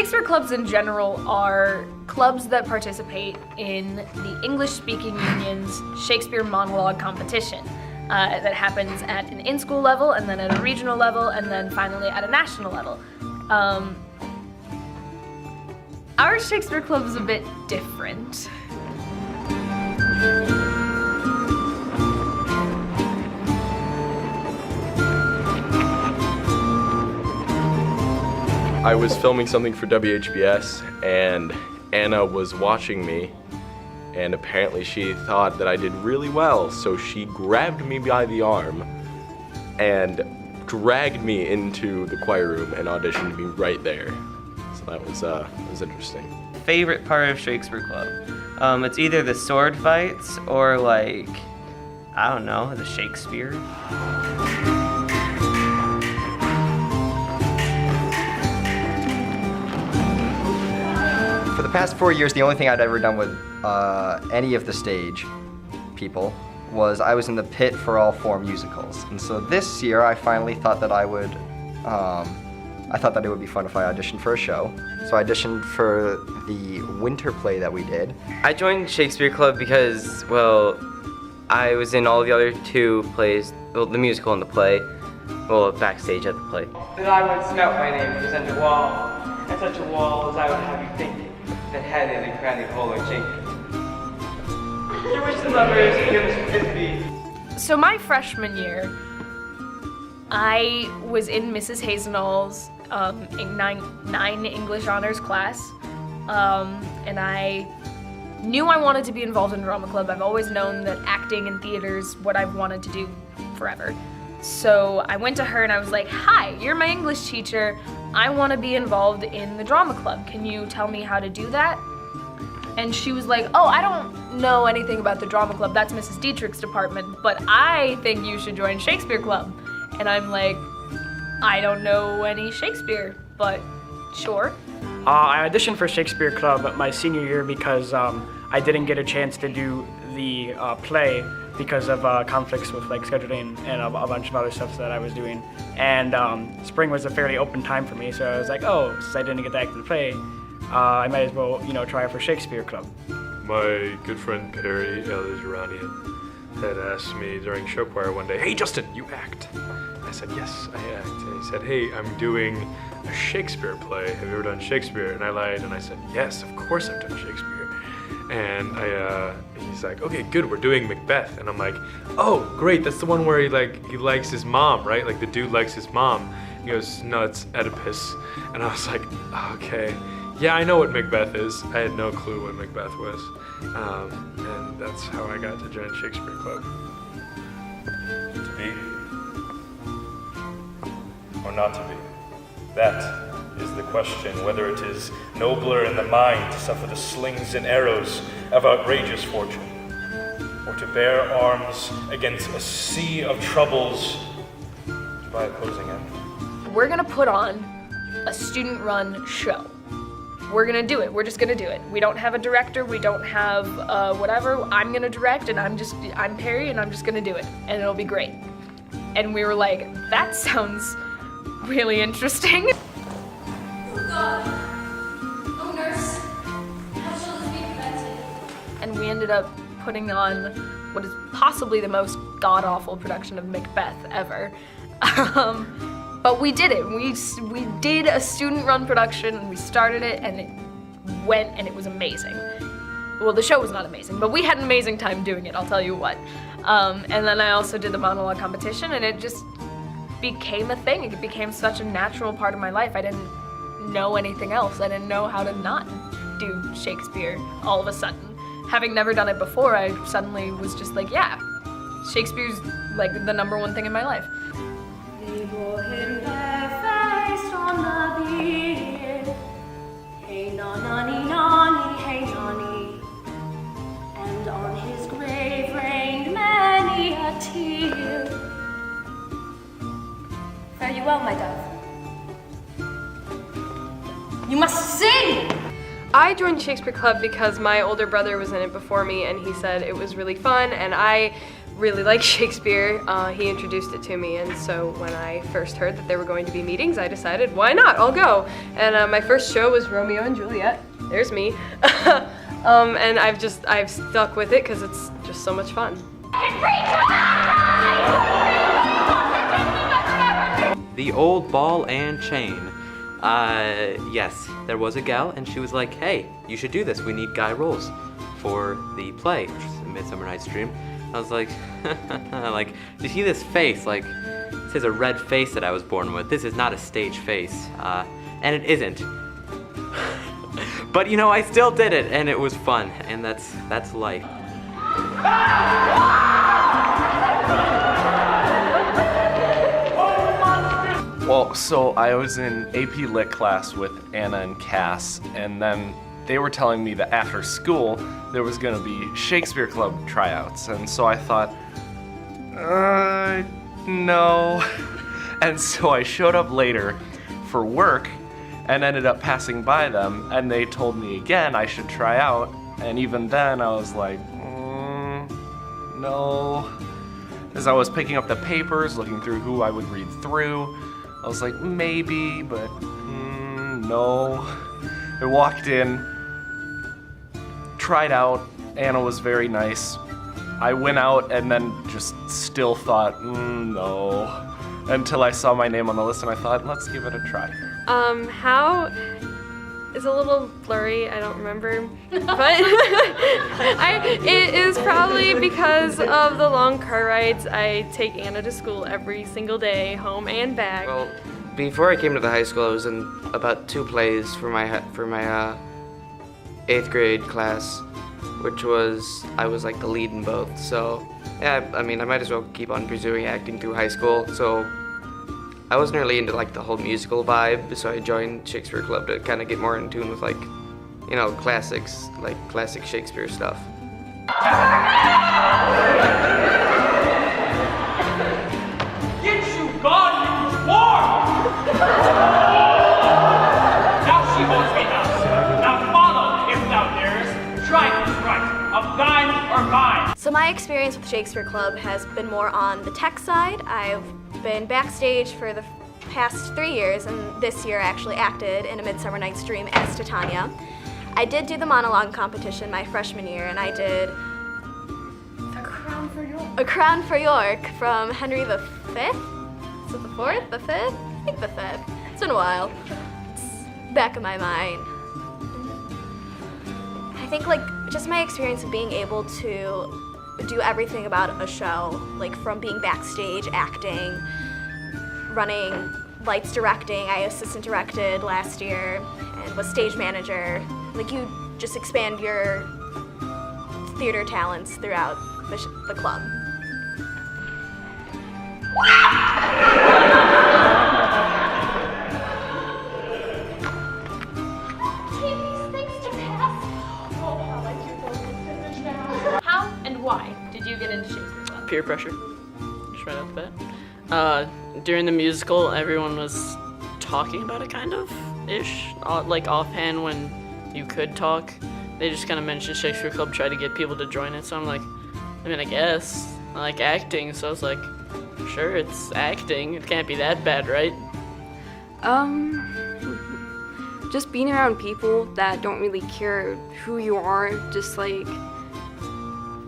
Shakespeare clubs in general are clubs that participate in the English-speaking union's Shakespeare monologue competition that happens at an in-school level, and then at a regional level, and then finally at a national level. Our Shakespeare club is a bit different. I was filming something for WHS, and Anna was watching me, and apparently she thought that I did really well, so she grabbed me by the arm and dragged me into the choir room and auditioned me right there. So that was interesting. Favorite part of Shakespeare Club? It's either the sword fights or like, I don't know, the Shakespeare. For the past 4 years, the only thing I'd ever done with any of the stage people was I was in the pit for all 4 musicals. And so this year I finally thought that it would be fun if I auditioned for a show. So I auditioned for the winter play that we did. I joined Shakespeare Club because, well, I was in all the other 2 plays, well, the musical and the play, well, backstage at the play. Then I would spout my name to such a wall, and such a wall as I would have you think that headed and cranny hole or chink. Through which the lovers could be. So my freshman year, I was in Mrs. Hazenall's 9 English honors class, and I knew I wanted to be involved in drama club. I've always known that acting and theater is what I've wanted to do forever. So I went to her and I was like, "Hi, you're my English teacher. I want to be involved in the drama club. Can you tell me how to do that?" And she was like, "Oh, I don't know anything about the drama club. That's Mrs. Dietrich's department, but I think you should join Shakespeare Club." And I'm like, "I don't know any Shakespeare, but sure." I auditioned for Shakespeare Club my senior year because I didn't get a chance to do the play because of conflicts with like scheduling and a bunch of other stuff that I was doing. And spring was a fairly open time for me, so I was like, oh, since I didn't get to act in the play, I might as well, try out for Shakespeare Club. My good friend Perry Elizuranian had asked me during show choir one day, "Hey Justin, you act." I said, "Yes, I act." And he said, "Hey, I'm doing a Shakespeare play. Have you ever done Shakespeare?" And I lied and I said, "Yes, of course I've done Shakespeare." And he's like, "Okay, good, we're doing Macbeth." And I'm like, "Oh, great, that's the one where he likes his mom, right? Like the dude likes his mom." He goes, "No, it's Oedipus." And I was like, "Okay, yeah, I know what Macbeth is." I had no clue what Macbeth was. And that's how I got to join Shakespeare Club. To be or not to be? That is the question, whether it is nobler in the mind to suffer the slings and arrows of outrageous fortune, or to bear arms against a sea of troubles by opposing end. We're gonna put on a student-run show. We're gonna do it. We're just gonna do it. We don't have a director. We don't have whatever. I'm gonna direct, and I'm Perry, and I'm just gonna do it, and it'll be great. And we were like, that sounds really interesting. Oh God. Oh nurse, how shall this be prevented? And we ended up putting on what is possibly the most god-awful production of Macbeth ever. But we did it. We did a student-run production, and we started it, and it went, and it was amazing. Well, the show was not amazing, but we had an amazing time doing it, I'll tell you what. And then I also did the monologue competition, and it just became a thing. It became such a natural part of my life. I didn't know anything else. I didn't know how to not do Shakespeare all of a sudden. Having never done it before, I suddenly was just like, yeah, Shakespeare's like the #1 thing in my life. They bore him barefaced on the bier. Hey nonny nonny, hey nonny. And on his grave rained many a tear. Fare you well, my dove. You must sing! I joined Shakespeare Club because my older brother was in it before me, and he said it was really fun, and I really like Shakespeare. He introduced it to me, and so when I first heard that there were going to be meetings, I decided, why not? I'll go. And my first show was Romeo and Juliet. There's me. And I've stuck with it because it's just so much fun. The old ball and chain. Yes, there was a gal, and she was like, hey, you should do this. We need guy roles for the play, which is A Midsummer Night's Dream. I was like, like, do you see this face? Like, this is a red face that I was born with. This is not a stage face, and it isn't. But you know, I still did it, and it was fun, and that's life. Well, so I was in AP Lit class with Anna and Cass, and then they were telling me that after school there was gonna be Shakespeare Club tryouts, and so I thought, no. And so I showed up later for work and ended up passing by them, and they told me again I should try out, and even then I was like, no. As I was picking up the papers, looking through who I would read through, I was like, maybe, but no. I walked in, tried out, Anna was very nice. I went out and then just still thought, no. Until I saw my name on the list and I thought, let's give it a try. How is a little blurry, I don't remember, but it is probably because of the long car rides. I take Anna to school every single day, home and back. Well, before I came to the high school, I was in about 2 plays for my 8th grade class, which I was like the lead in both. So yeah, I mean, I might as well keep on pursuing acting through high school. So I wasn't really into like the whole musical vibe, so I joined Shakespeare Club to kind of get more in tune with like, you know, classics, like classic Shakespeare stuff. Get you gone, you dwarf! Now she holds me thus. Now follow, if thou darest. Try who's right, of thine or mine. So my experience with Shakespeare Club has been more on the tech side. I've been backstage for the past 3 years, and this year I actually acted in A Midsummer Night's Dream as Titania. I did do the monologue competition my freshman year, and I did A Crown for York from Henry V? Is it the 4th? The 5th? I think the 5th. It's been a while. It's back in my mind. I think like just my experience of being able to do everything about a show, like from being backstage, acting, running lights, directing. I assistant directed last year and was stage manager. Like you just expand your theater talents throughout the club. How and why did you get into Shakespeare Club? Peer pressure, just right off the bat. During the musical, everyone was talking about it kind of, ish, like offhand when you could talk. They just kind of mentioned Shakespeare Club, tried to get people to join it, so I'm like, I mean, I guess. I like acting, so I was like, sure, it's acting. It can't be that bad, right? Just being around people that don't really care who you are, just like,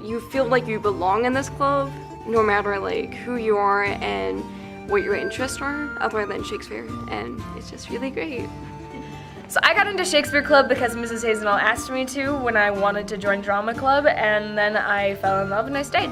you feel like you belong in this club, no matter like who you are and what your interests are, other than Shakespeare, and it's just really great. So I got into Shakespeare Club because Mrs. Hazenall asked me to when I wanted to join drama club, and then I fell in love and I stayed.